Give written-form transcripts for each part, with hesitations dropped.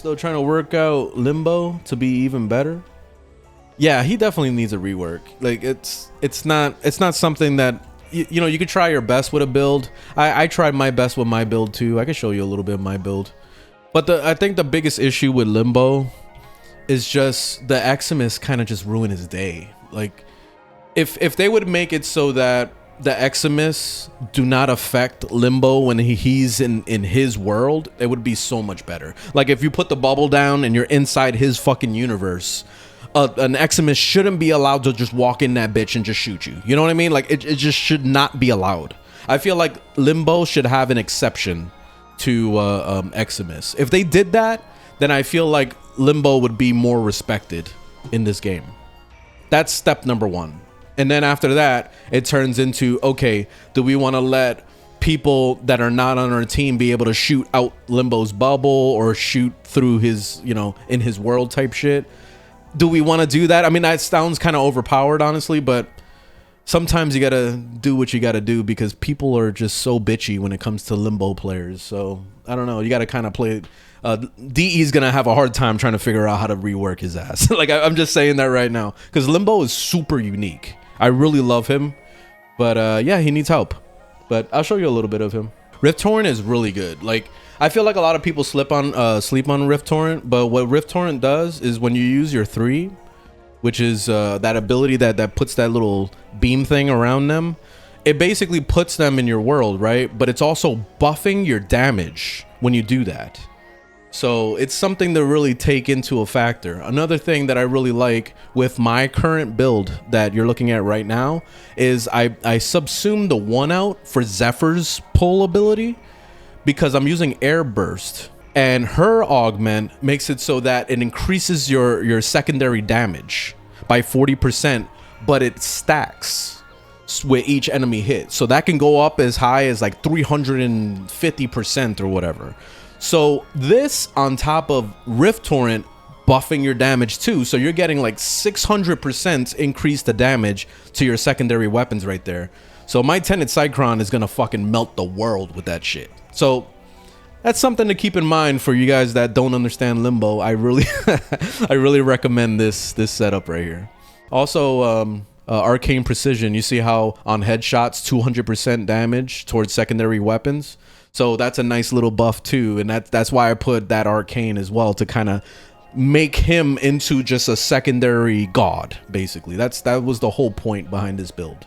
Still trying to work out Limbo to be even better. Yeah, he definitely needs a rework. Like it's not something that you know, you could try your best with a build. I tried my best with my build too. I can show you a little bit of my build. But I think the biggest issue with Limbo is just the Eximus kind of just ruined his day. Like if they would make it so that the Eximus do not affect Limbo when he's in his world, it would be so much better. Like if you put the bubble down and you're inside his fucking universe, an Eximus shouldn't be allowed to just walk in that bitch and just shoot you. You know what I mean? Like it just should not be allowed. I feel like Limbo should have an exception to Eximus. If they did that, then I feel like Limbo would be more respected in this game. That's step number one. And then after that, it turns into, okay, do we want to let people that are not on our team be able to shoot out Limbo's bubble or shoot through his, you know, in his world type shit? Do we want to do that? I mean, that sounds kind of overpowered, honestly, but sometimes you got to do what you got to do because people are just so bitchy when it comes to Limbo players. So I don't know. You got to kind of play it. DE is going to have a hard time trying to figure out how to rework his ass. Like, I'm just saying that right now because Limbo is super unique. I really love him, but yeah, he needs help. But I'll show you a little bit of him. Rift Torrent is really good. Like, I feel like a lot of people sleep on Rift Torrent, but what Rift Torrent does is when you use your 3, which is that ability that puts that little beam thing around them, it basically puts them in your world, right? But it's also buffing your damage when you do that. So it's something to really take into a factor. Another thing that I really like with my current build that you're looking at right now is I subsumed the 1-out for Zephyr's pull ability because I'm using Air Burst, and her augment makes it so that it increases your secondary damage by 40%, but it stacks with each enemy hit. So that can go up as high as like 350% or whatever. So this on top of Rift Torrent buffing your damage too. So you're getting like 600% increase the damage to your secondary weapons right there. So my Tenet Cycron is gonna fucking melt the world with that shit. So that's something to keep in mind for you guys that don't understand Limbo. I really I really recommend this setup right here. Also Arcane Precision, you see how on headshots 200% damage towards secondary weapons. So that's a nice little buff too, and that's why I put that Arcane as well to kind of make him into just a secondary god, basically. That was the whole point behind this build.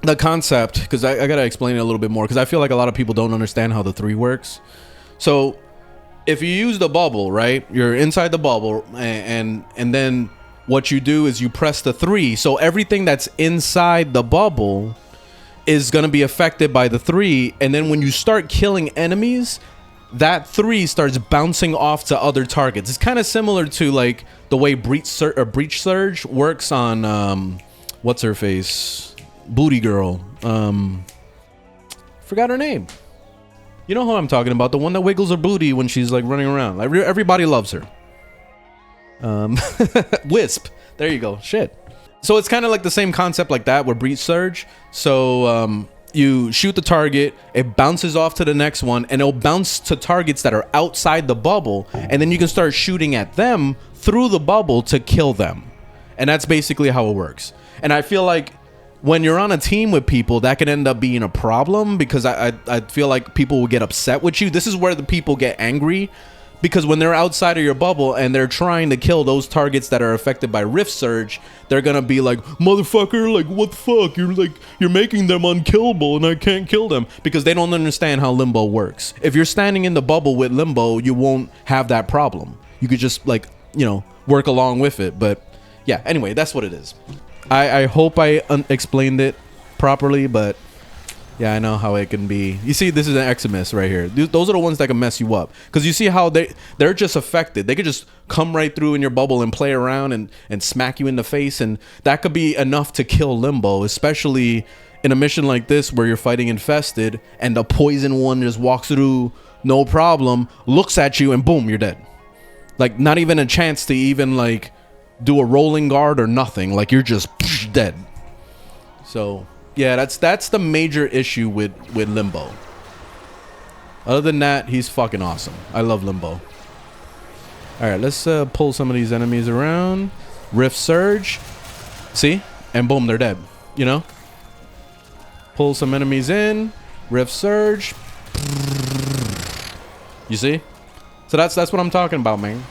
The concept, because I gotta explain it a little bit more, because I feel like a lot of people don't understand how the 3 works. So if you use the bubble, right, you're inside the bubble, and then what you do is you press the 3, so everything that's inside the bubble is going to be affected by the 3, and then when you start killing enemies, that 3 starts bouncing off to other targets. It's kind of similar to like the way Breach Surge works on what's her face, Booty Girl, forgot her name. You know who I'm talking about, the one that wiggles her booty when she's like running around. Like everybody loves her. Wisp, there you go. Shit. So it's kind of like the same concept like that with Breach Surge. So you shoot the target, it bounces off to the next one, and it'll bounce to targets that are outside the bubble, and then you can start shooting at them through the bubble to kill them. And that's basically how it works. And I feel like when you're on a team with people, that can end up being a problem because I feel like people will get upset with you. This is where the people get angry. Because when they're outside of your bubble and they're trying to kill those targets that are affected by Rift Surge, they're gonna be like, motherfucker, like, what the fuck? You're making them unkillable and I can't kill them. Because they don't understand how Limbo works. If you're standing in the bubble with Limbo, you won't have that problem. You could just, like, you know, work along with it. But yeah, anyway, that's what it is. I hope I explained it properly, but yeah, I know how it can be. You see, this is an Eximus right here. Those are the ones that can mess you up. Because you see how they're just affected. They could just come right through in your bubble and play around and smack you in the face. And that could be enough to kill Limbo, especially in a mission like this where you're fighting infested and the poison one just walks through, no problem, looks at you, and boom, you're dead. Like, not even a chance to even, like, do a rolling guard or nothing. Like, you're just dead. So yeah, that's the major issue with Limbo. Other than that, he's fucking awesome. I love Limbo. All right, let's pull some of these enemies around. Rift Surge. See? And boom, they're dead. You know? Pull some enemies in. Rift Surge. You see? So that's what I'm talking about, man.